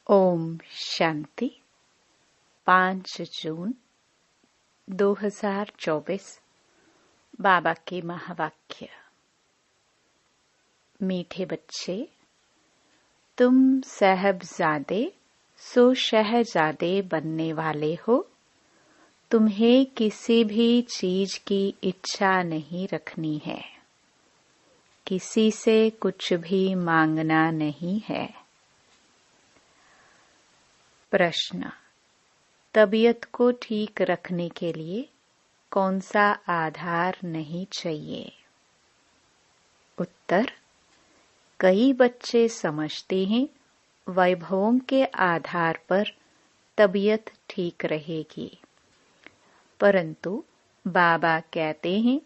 ओम शांति। 5 जून 2024 बाबा के महावाक्य। मीठे बच्चे, तुम साहबजादे सो शहजादे बनने वाले हो। तुम्हें किसी भी चीज की इच्छा नहीं रखनी है, किसी से कुछ भी मांगना नहीं है। प्रश्न: तबीयत को ठीक रखने के लिए कौन सा आधार नहीं चाहिए? उत्तर: कई बच्चे समझते हैं वैभवों के आधार पर तबीयत ठीक रहेगी, परंतु बाबा कहते हैं,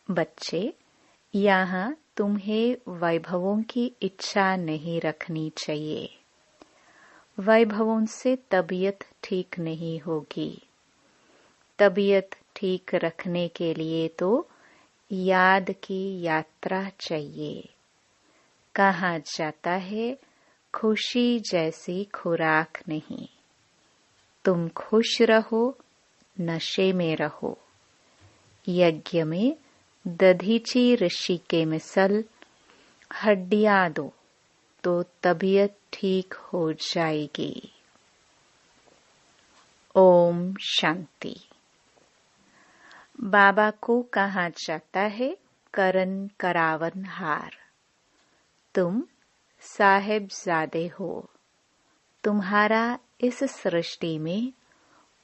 बच्चे, यहाँ तुम्हें वैभवों की इच्छा नहीं रखनी चाहिए। वैभवों से तबीयत ठीक नहीं होगी। तबीयत ठीक रखने के लिए तो याद की यात्रा चाहिए। कहा जाता है, खुशी जैसी खुराक नहीं। तुम खुश रहो, नशे में रहो। यज्ञ में दधीची ऋषि के मिसल हड्डियां दो तो तबीयत ठीक हो जाएगी। ओम शांति। बाबा को कहा जाता है करन करावन हार। तुम साहिबजादे हो। तुम्हारा इस सृष्टि में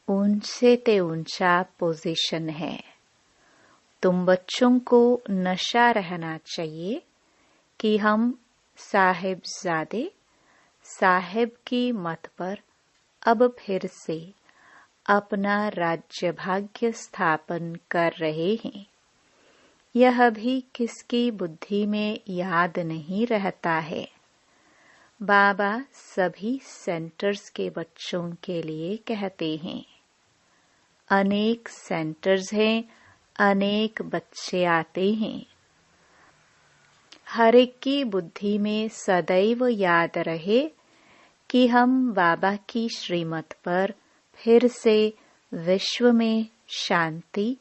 ऊंचे ते ऊंचा पोजीशन है। तुम बच्चों को नशा रहना चाहिए कि हम साहिबजादे साहिब की मत पर अब फिर से अपना राज्य भाग्य स्थापन कर रहे हैं। यह भी किसकी बुद्धि में याद नहीं रहता है। बाबा सभी सेंटर्स के बच्चों के लिए कहते हैं। अनेक सेंटर्स हैं, अनेक बच्चे आते हैं। हर एक की बुद्धि में सदैव याद रहे कि हम बाबा की श्रीमत पर फिर से विश्व में शांति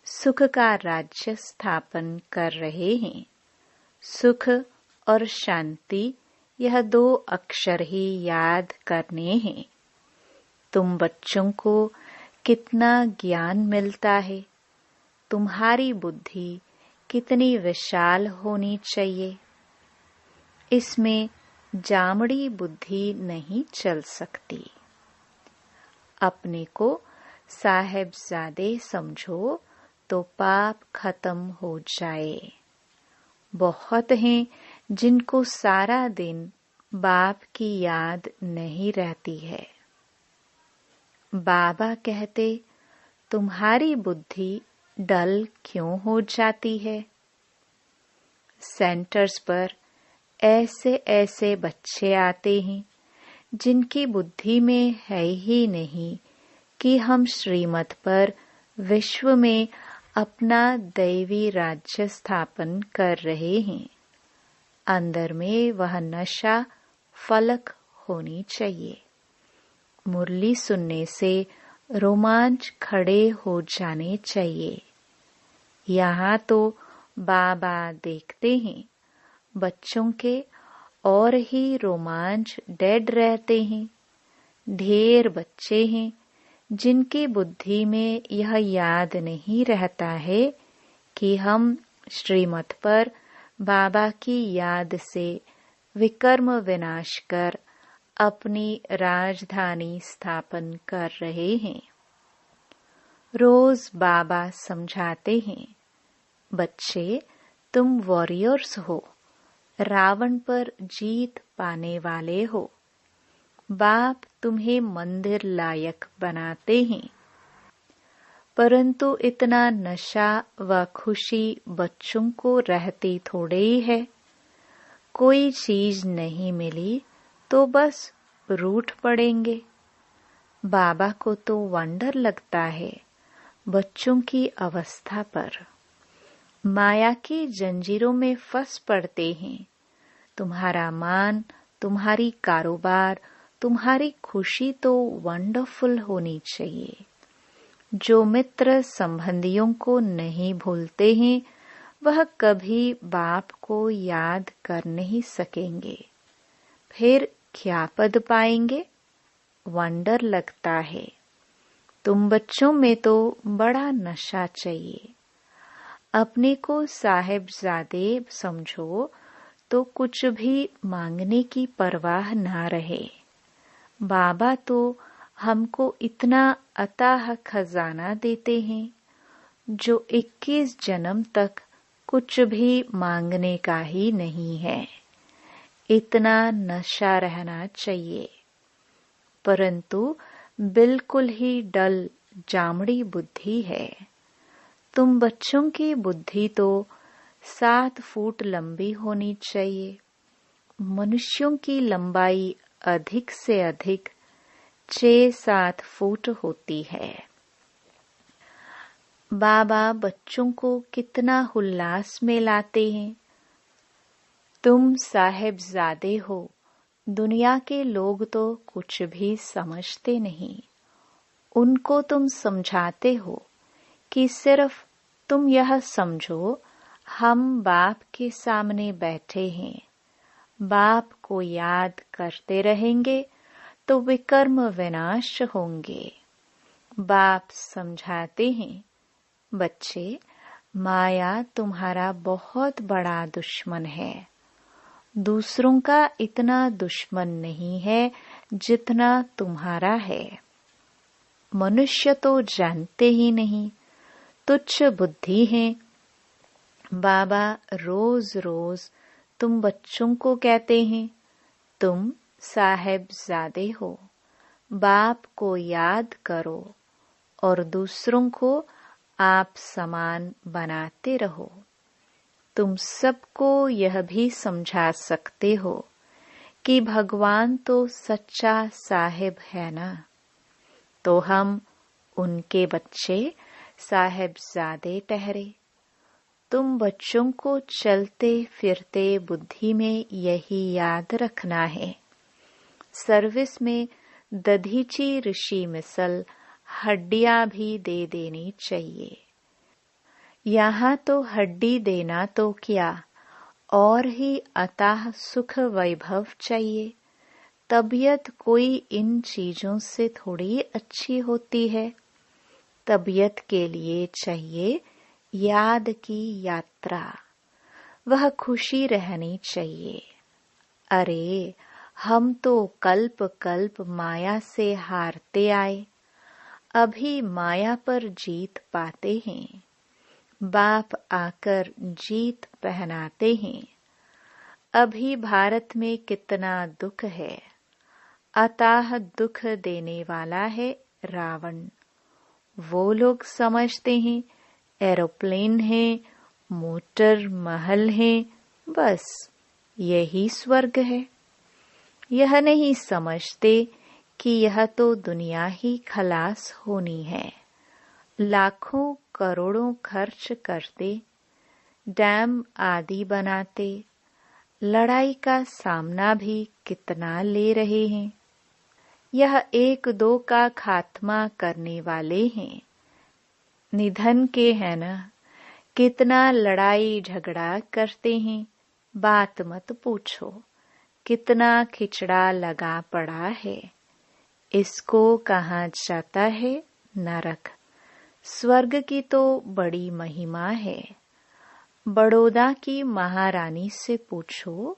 सुख का राज्य स्थापन कर रहे हैं। सुख और शांति, यह 2 अक्षर ही याद करने हैं। तुम बच्चों को कितना ज्ञान मिलता है। तुम्हारी बुद्धि कितनी विशाल होनी चाहिए। इसमें जामड़ी बुद्धि नहीं चल सकती। अपने को साहिबजादे समझो तो पाप खत्म हो जाए। बहुत हैं जिनको सारा दिन बाप की याद नहीं रहती है। बाबा कहते, तुम्हारी बुद्धि डल क्यों हो जाती है? सेंटर्स पर ऐसे ऐसे बच्चे आते हैं जिनकी बुद्धि में है ही नहीं कि हम श्रीमत पर विश्व में अपना दैवी राज्य स्थापन कर रहे हैं। अंदर में वह नशा फलक होनी चाहिए। मुरली सुनने से रोमांच खड़े हो जाने चाहिए। यहाँ तो बाबा देखते हैं बच्चों के और ही रोमांच डेड रहते हैं। ढेर बच्चे हैं जिनकी बुद्धि में यह याद नहीं रहता है कि हम श्रीमत पर बाबा की याद से विकर्म विनाश कर अपनी राजधानी स्थापन कर रहे हैं। रोज बाबा समझाते हैं, बच्चे, तुम वॉरियर्स हो, रावण पर जीत पाने वाले हो। बाप तुम्हें मंदिर लायक बनाते हैं, परंतु इतना नशा व खुशी बच्चों को रहती थोड़े ही है। कोई चीज नहीं मिली तो बस रूठ पड़ेंगे। बाबा को तो वंडर लगता है बच्चों की अवस्था पर। माया की जंजीरों में फंस पड़ते हैं। तुम्हारा मान, तुम्हारी कारोबार, तुम्हारी खुशी तो वंडरफुल होनी चाहिए। जो मित्र संबंधियों को नहीं भूलते हैं वह कभी बाप को याद कर नहीं सकेंगे, फिर क्या पद पाएंगे? वंडर लगता है। तुम बच्चों में तो बड़ा नशा चाहिए। अपने को साहिबजादे समझो तो कुछ भी मांगने की परवाह ना रहे। बाबा तो हमको इतना अथाह खजाना देते हैं जो 21 जन्म तक कुछ भी मांगने का ही नहीं है। इतना नशा रहना चाहिए। परंतु बिल्कुल ही डल जामड़ी बुद्धि है। तुम बच्चों की बुद्धि तो 7 फुट लंबी होनी चाहिए। मनुष्यों की लंबाई अधिक से अधिक 6-7 फुट होती है। बाबा बच्चों को कितना उल्लास में लाते हैं। तुम साहिबजादे हो। दुनिया के लोग तो कुछ भी समझते नहीं। उनको तुम समझाते हो कि सिर्फ तुम यह समझो हम बाप के सामने बैठे हैं, बाप को याद करते रहेंगे तो विकर्म विनाश होंगे। बाप समझाते हैं, बच्चे माया तुम्हारा बहुत बड़ा दुश्मन है। दूसरों का इतना दुश्मन नहीं है जितना तुम्हारा है। मनुष्य तो जानते ही नहीं, तुच्छ बुद्धि है। बाबा रोज रोज तुम बच्चों को कहते हैं, तुम साहिबजादे हो, बाप को याद करो और दूसरों को आप समान बनाते रहो। तुम सबको यह भी समझा सकते हो कि भगवान तो सच्चा साहिब है ना, तो हम उनके बच्चे साहिबजादे ठहरे। तुम बच्चों को चलते फिरते बुद्धि में यही याद रखना है। सर्विस में दधीची ऋषि मिसल हड्डियां भी दे देनी चाहिए। यहाँ तो हड्डी देना तो क्या, और ही अथाह सुख वैभव चाहिए। तबीयत कोई इन चीजों से थोड़ी अच्छी होती है। तबीयत के लिए चाहिए याद की यात्रा, वह खुशी रहनी चाहिए। अरे हम तो कल्प कल्प माया से हारते आए, अभी माया पर जीत पाते हैं। बाप आकर जीत पहनाते हैं। अभी भारत में कितना दुख है। अथाह दुख देने वाला है रावण। वो लोग समझते हैं एरोप्लेन है, मोटर महल है, बस यही स्वर्ग है। यह नहीं समझते कि यह तो दुनिया ही खलास होनी है। लाखों करोड़ों खर्च करते, डैम आदि बनाते, लड़ाई का सामना भी कितना ले रहे हैं। यह 1-2 का खात्मा करने वाले हैं। निधन के है ना, कितना लड़ाई झगड़ा करते हैं, बात मत पूछो। कितना खिचड़ा लगा पड़ा है। इसको कहा जाता है नरक। स्वर्ग की तो बड़ी महिमा है। बड़ौदा की महारानी से पूछो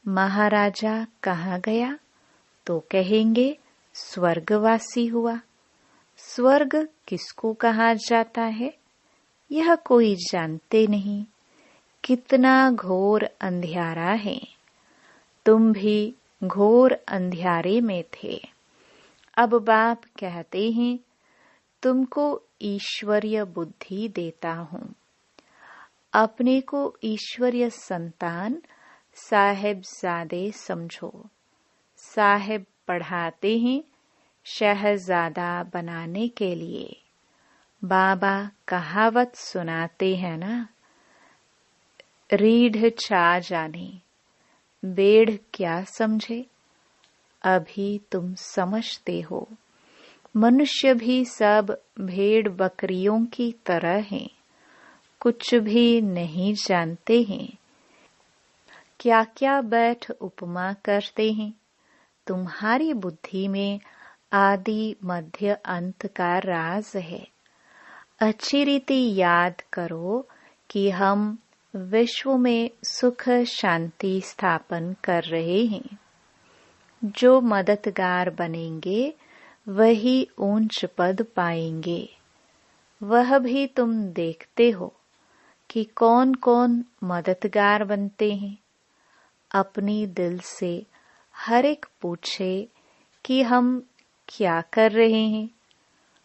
महाराजा कहाँ गया, तो कहेंगे स्वर्गवासी हुआ। स्वर्ग किसको कहा जाता है यह कोई जानते नहीं। कितना घोर अंधियारा है। तुम भी घोर अंधियारे में थे। अब बाप कहते हैं तुमको ईश्वरीय बुद्धि देता हूँ। अपने को ईश्वरीय संतान साहिबजादे समझो। साहिब पढ़ाते हैं शहजादा बनाने के लिए। बाबा कहावत सुनाते हैं ना, रीढ़ छा जाने बेढ़ क्या समझे। अभी तुम समझते हो। मनुष्य भी सब भेड़ बकरियों की तरह हैं, कुछ भी नहीं जानते हैं। क्या क्या बैठ उपमा करते हैं। तुम्हारी बुद्धि में आदि मध्य अंत का राज है। अच्छी रीति याद करो कि हम विश्व में सुख शांति स्थापन कर रहे हैं। जो मददगार बनेंगे वही ऊंच पद पाएंगे। वह भी तुम देखते हो कि कौन कौन मददगार बनते हैं। अपनी दिल से हर एक पूछे कि हम क्या कर रहे हैं।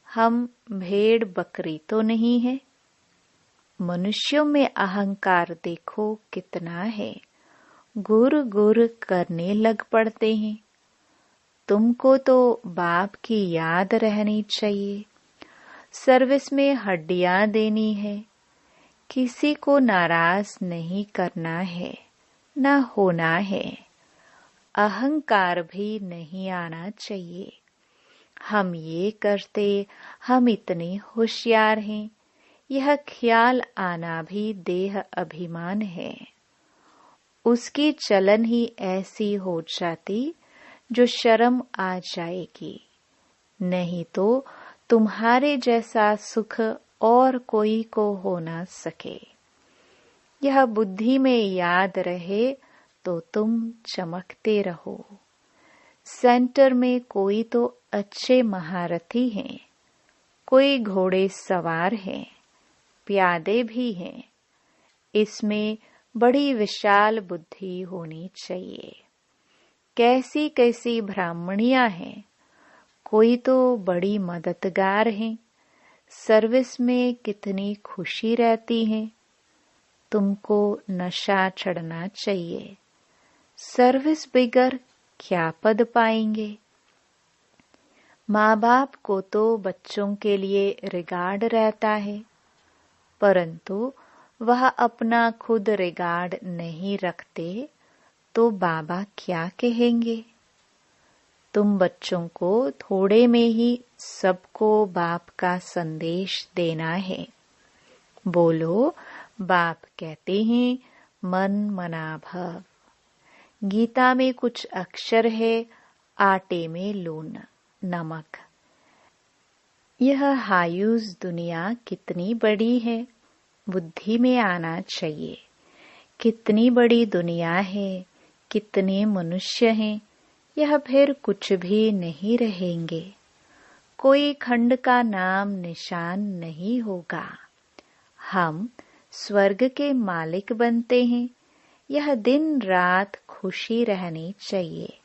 हम भेड़ बकरी तो नहीं है। मनुष्यों में अहंकार देखो कितना है। गुर गुर करने लग पड़ते हैं। तुमको तो बाप की याद रहनी चाहिए। सर्विस में हड्डियां देनी है। किसी को नाराज नहीं करना है, न होना है। अहंकार भी नहीं आना चाहिए। हम ये करते, हम इतने होशियार हैं, यह ख्याल आना भी देह अभिमान है। उसकी चलन ही ऐसी हो जाती जो शर्म आ जाएगी। नहीं तो तुम्हारे जैसा सुख और कोई को हो ना सके। यह बुद्धि में याद रहे तो तुम चमकते रहो। सेंटर में कोई तो अच्छे महारथी हैं, कोई घोड़े सवार हैं, प्यादे भी हैं। इसमें बड़ी विशाल बुद्धि होनी चाहिए। कैसी कैसी ब्राह्मणियां हैं, कोई तो बड़ी मददगार हैं। सर्विस में कितनी खुशी रहती है। तुमको नशा चढ़ना चाहिए। सर्विस बिगर क्या पद पाएंगे। माँ बाप को तो बच्चों के लिए रिगार्ड रहता है, परंतु वह अपना खुद रिगार्ड नहीं रखते तो बाबा क्या कहेंगे। तुम बच्चों को थोड़े में ही सबको बाप का संदेश देना है। बोलो, बाप कहते हैं मन मना भव। गीता में कुछ अक्षर है, आटे में लून नमक। यह हायूज दुनिया कितनी बड़ी है, बुद्धि में आना चाहिए। कितनी बड़ी दुनिया है, कितने मनुष्य हैं, यह फिर कुछ भी नहीं रहेंगे। कोई खंड का नाम निशान नहीं होगा। हम स्वर्ग के मालिक बनते हैं। यह दिन रात खुशी रहनी चाहिए।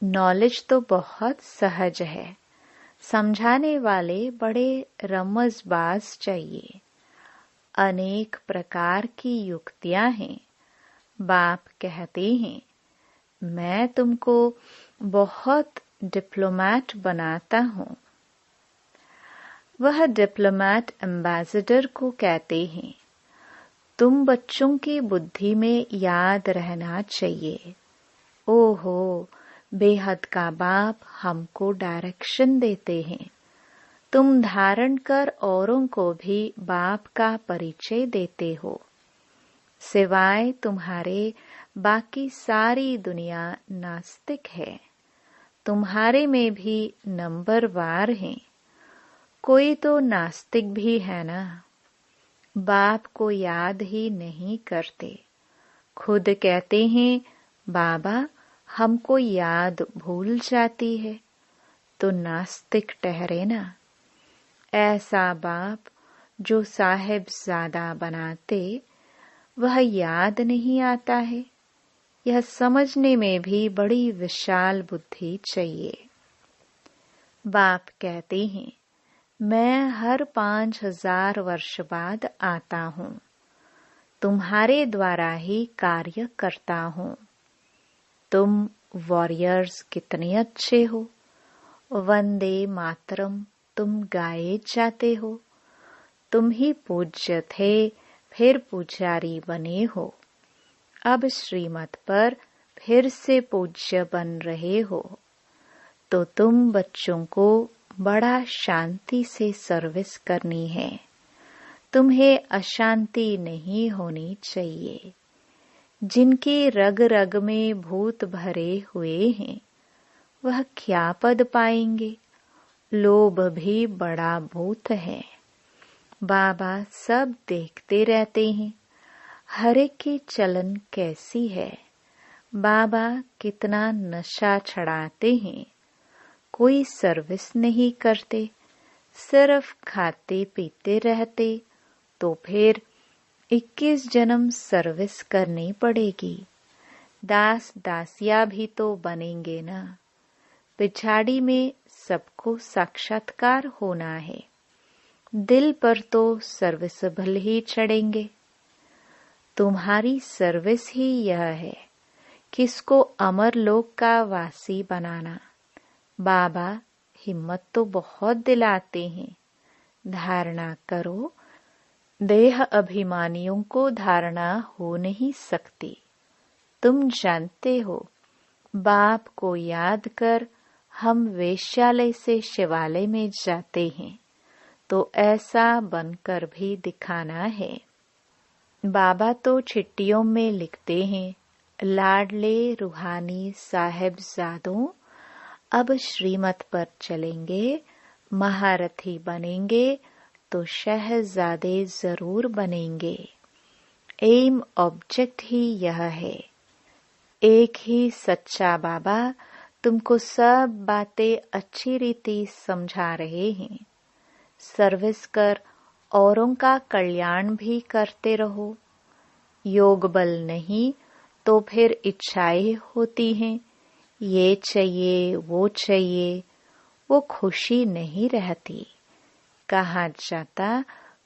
नॉलेज तो बहुत सहज है। समझाने वाले बड़े रमजबाज चाहिए। अनेक प्रकार की युक्तियां हैं। बाप कहते हैं मैं तुमको बहुत डिप्लोमैट बनाता हूँ। वह डिप्लोमैट एम्बेसडर को कहते हैं। तुम बच्चों की बुद्धि में याद रहना चाहिए। ओहो, बेहद का बाप हमको डायरेक्शन देते हैं। तुम धारण कर औरों को भी बाप का परिचय देते हो। सिवाय तुम्हारे बाकी सारी दुनिया नास्तिक है। तुम्हारे में भी नंबरवार हैं। कोई तो नास्तिक भी है ना। बाप को याद ही नहीं करते। खुद कहते हैं बाबा हमको याद भूल जाती है, तो नास्तिक ठहरे ना। ऐसा बाप जो साहिबजादा बनाते, वह याद नहीं आता है। यह समझने में भी बड़ी विशाल बुद्धि चाहिए। बाप कहते हैं मैं हर 5000 वर्ष बाद आता हूँ। तुम्हारे द्वारा ही कार्य करता हूँ। तुम वॉरियर्स कितने अच्छे हो। वंदे मातरम तुम गाए जाते हो। तुम ही पूज्य थे, फिर पुजारी बने हो। अब श्रीमत पर फिर से पूज्य बन रहे हो। तो तुम बच्चों को बड़ा शांति से सर्विस करनी है। तुम्हें अशांति नहीं होनी चाहिए। जिनकी रग रग में भूत भरे हुए हैं वह क्या पद पाएंगे। लोभ भी बड़ा भूत है। बाबा सब देखते रहते हैं। हर एक की चलन कैसी है। बाबा कितना नशा चढ़ाते हैं। कोई सर्विस नहीं करते, सिर्फ खाते पीते रहते, तो फिर 21 जन्म सर्विस करनी पड़ेगी। दास दासिया भी तो बनेंगे ना। पिछाड़ी में सबको साक्षात्कार होना है। दिल पर तो सर्विसेबल ही चढ़ेंगे। तुम्हारी सर्विस ही यह है, किसको अमर लोक का वासी बनाना। बाबा हिम्मत तो बहुत दिलाते हैं। धारणा करो। देह अभिमानियों को धारणा हो नहीं सकती। तुम जानते हो, बाप को याद कर हम वेश्यालय से शिवालय में जाते हैं, तो ऐसा बनकर भी दिखाना है। बाबा तो चिट्ठियों में लिखते हैं, लाडले रूहानी साहेबजादों, अब श्रीमत पर चलेंगे, महारथी बनेंगे तो शहजादे जरूर बनेंगे। एम ऑब्जेक्ट ही यह है। एक ही सच्चा बाबा तुमको सब बातें अच्छी रीति समझा रहे हैं। सर्विस कर औरों का कल्याण भी करते रहो। योग बल नहीं तो फिर इच्छाएं होती हैं, ये चाहिए वो चाहिए, वो खुशी नहीं रहती। कहा जाता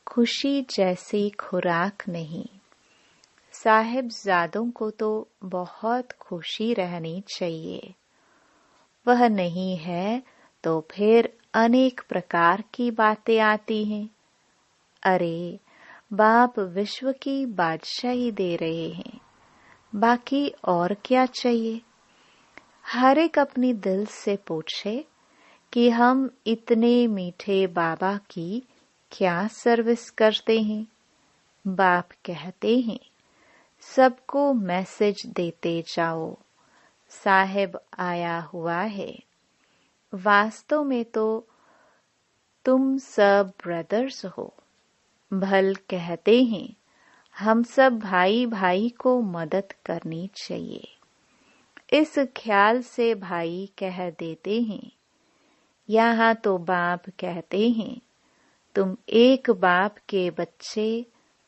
खुशी जैसी खुराक नहीं। साहिबजादों को तो बहुत खुशी रहनी चाहिए। वह नहीं है तो फिर अनेक प्रकार की बातें आती हैं। अरे बाप विश्व की बादशाही दे रहे हैं, बाकी और क्या चाहिए। हर एक अपनी दिल से पूछे कि हम इतने मीठे बाबा की क्या सर्विस करते हैं। बाप कहते हैं, सबको मैसेज देते जाओ, साहेब आया हुआ है। वास्तव में तो तुम सब ब्रदर्स हो। भल कहते हैं, हम सब भाई भाई को मदद करनी चाहिए। इस ख्याल से भाई कह देते हैं। यहाँ तो बाप कहते हैं, तुम एक बाप के बच्चे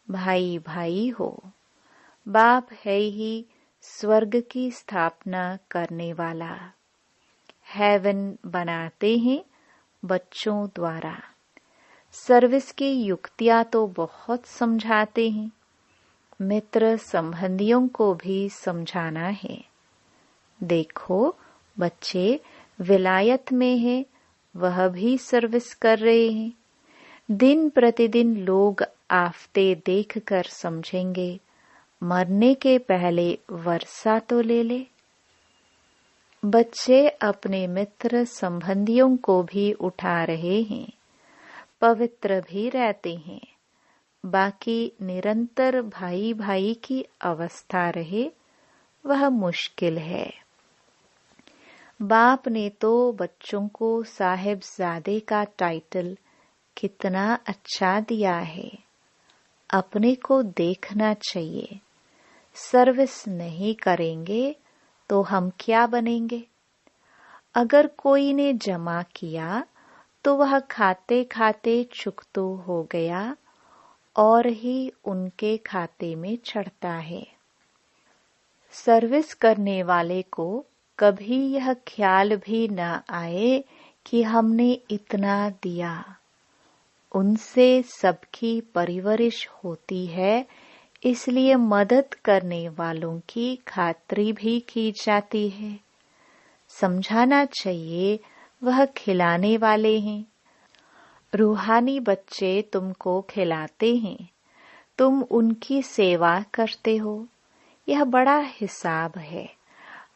भाई भाई हो। बाप है ही स्वर्ग की स्थापना करने वाला। हेवन बनाते हैं बच्चों द्वारा। सर्विस की युक्तियां तो बहुत समझाते हैं। मित्र संबंधियों को भी समझाना है। देखो बच्चे विलायत में है, वह भी सर्विस कर रहे हैं। दिन प्रतिदिन लोग आफते देखकर समझेंगे, मरने के पहले वर्षा तो ले ले। बच्चे अपने मित्र संबंधियों को भी उठा रहे हैं, पवित्र भी रहते हैं। बाकी निरंतर भाई भाई की अवस्था रहे, वह मुश्किल है। बाप ने तो बच्चों को साहिबजादे का टाइटल कितना अच्छा दिया है। अपने को देखना चाहिए। सर्विस नहीं करेंगे तो हम क्या बनेंगे। अगर कोई ने जमा किया तो वह खाते खाते चुकतो हो गया और ही उनके खाते में चढ़ता है। सर्विस करने वाले को कभी यह ख्याल भी न आए कि हमने इतना दिया। उनसे सबकी परवरिश होती है, इसलिए मदद करने वालों की खातिरी भी की जाती है। समझाना चाहिए वह खिलाने वाले हैं। रूहानी बच्चे तुमको खिलाते हैं, तुम उनकी सेवा करते हो। यह बड़ा हिसाब है।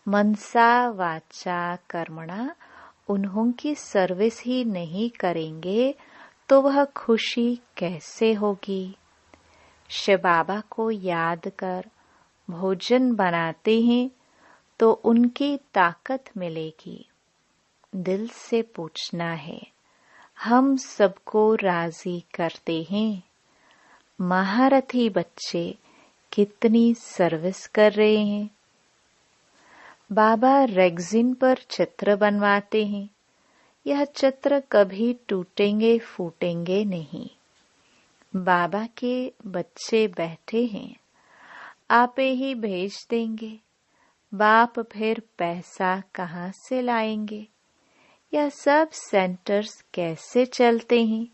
मनसा वाचा कर्मणा उन्हों की सर्विस ही नहीं करेंगे तो वह खुशी कैसे होगी। शिव बाबा को याद कर भोजन बनाते हैं तो उनकी ताकत मिलेगी। दिल से पूछना है, हम सबको राजी करते हैं। महारथी बच्चे कितनी सर्विस कर रहे हैं। बाबा रेगजिन पर चित्र बनवाते हैं। यह चित्र कभी टूटेंगे फूटेंगे नहीं। बाबा के बच्चे बैठे हैं, आपे ही भेज देंगे। बाप फिर पैसा कहाँ से लाएंगे। यह सब सेंटर्स कैसे चलते हैं।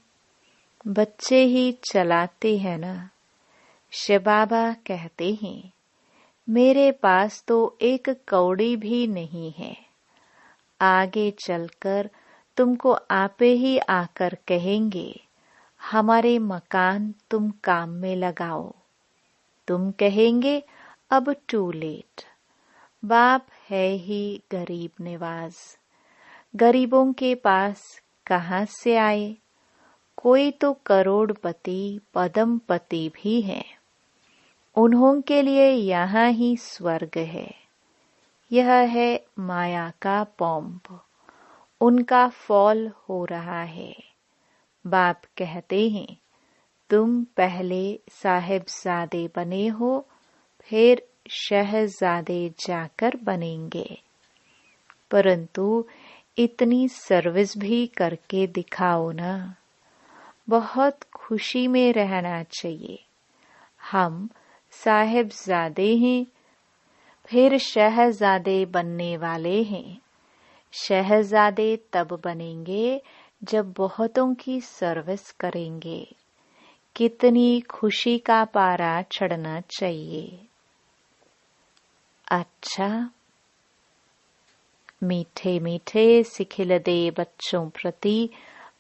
बच्चे ही चलाते हैं ना। शिव बाबा कहते हैं, मेरे पास तो एक कौड़ी भी नहीं है। आगे चलकर तुमको आपे ही आकर कहेंगे, हमारे मकान तुम काम में लगाओ। तुम कहेंगे अब टू लेट। बाप है ही गरीब निवाज। गरीबों के पास कहाँ से आए। कोई तो करोड़पति पद्मपति भी है। उन्हों के लिए यहाँ ही स्वर्ग है। यह है माया का पंप। उनका फॉल हो रहा है। बाप कहते हैं, तुम पहले साहिबजादे बने हो, फिर शहजादे जाकर बनेंगे। परंतु इतनी सर्विस भी करके दिखाओ ना। बहुत खुशी में रहना चाहिए। हम साहिबजादे हैं, फिर शहजादे बनने वाले हैं। शहजादे तब बनेंगे जब बहुतों की सर्विस करेंगे। कितनी खुशी का पारा चढ़ना चाहिए। अच्छा, मीठे मीठे सिखिलदे बच्चों प्रति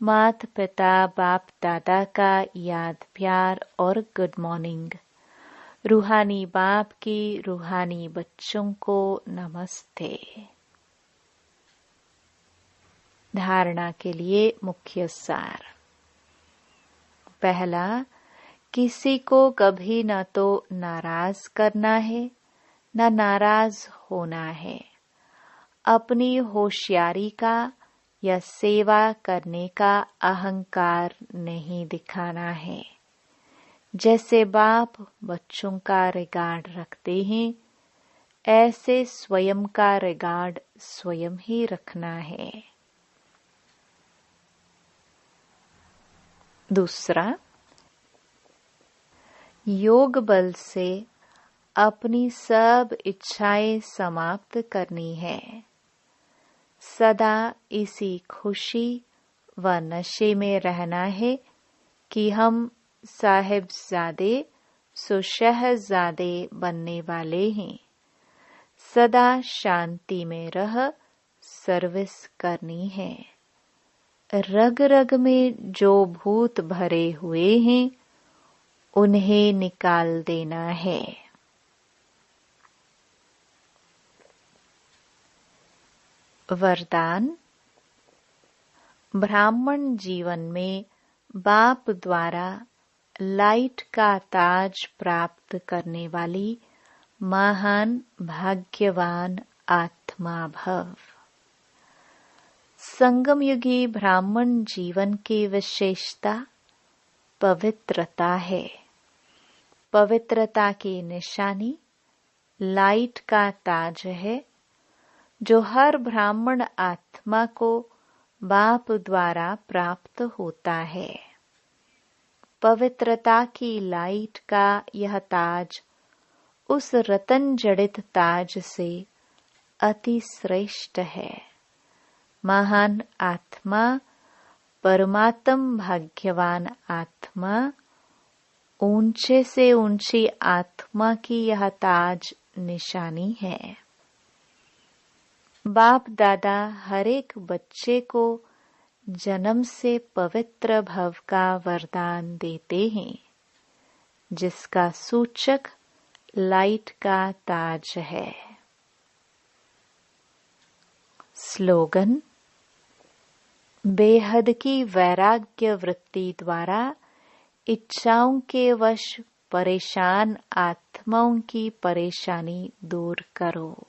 माता पिता बाप दादा का याद प्यार और गुड मॉर्निंग। रूहानी बाप की रूहानी बच्चों को नमस्ते। धारणा के लिए मुख्य सार। पहला, किसी को कभी न तो नाराज करना है न नाराज होना है। अपनी होशियारी का या सेवा करने का अहंकार नहीं दिखाना है। जैसे बाप बच्चों का रिगार्ड रखते हैं, ऐसे स्वयं का रिगार्ड स्वयं ही रखना है। दूसरा, योग बल से अपनी सब इच्छाएं समाप्त करनी है। सदा इसी खुशी व नशे में रहना है कि हम साहिबजादे शहजादे बनने वाले हैं। सदा शांति में रह सर्विस करनी है। रग रग में जो भूत भरे हुए हैं, उन्हें निकाल देना है। वरदान। ब्राह्मण जीवन में बाप द्वारा लाइट का ताज प्राप्त करने वाली महान भाग्यवान आत्मा भव। संगम युगी ब्राह्मण जीवन की विशेषता पवित्रता है। पवित्रता की निशानी लाइट का ताज है, जो हर ब्राह्मण आत्मा को बाप द्वारा प्राप्त होता है। पवित्रता की लाइट का यह ताज उस रतन जड़ित ताज से अति श्रेष्ठ है। महान आत्मा, परमात्म भाग्यवान आत्मा, ऊंचे से ऊंची आत्मा की यह ताज निशानी है। बाप दादा हर एक बच्चे को जन्म से पवित्र भव का वरदान देते हैं, जिसका सूचक लाइट का ताज है। स्लोगन। बेहद की वैराग्य वृत्ति द्वारा इच्छाओं के वश परेशान आत्माओं की परेशानी दूर करो।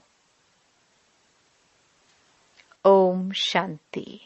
ओम शांति।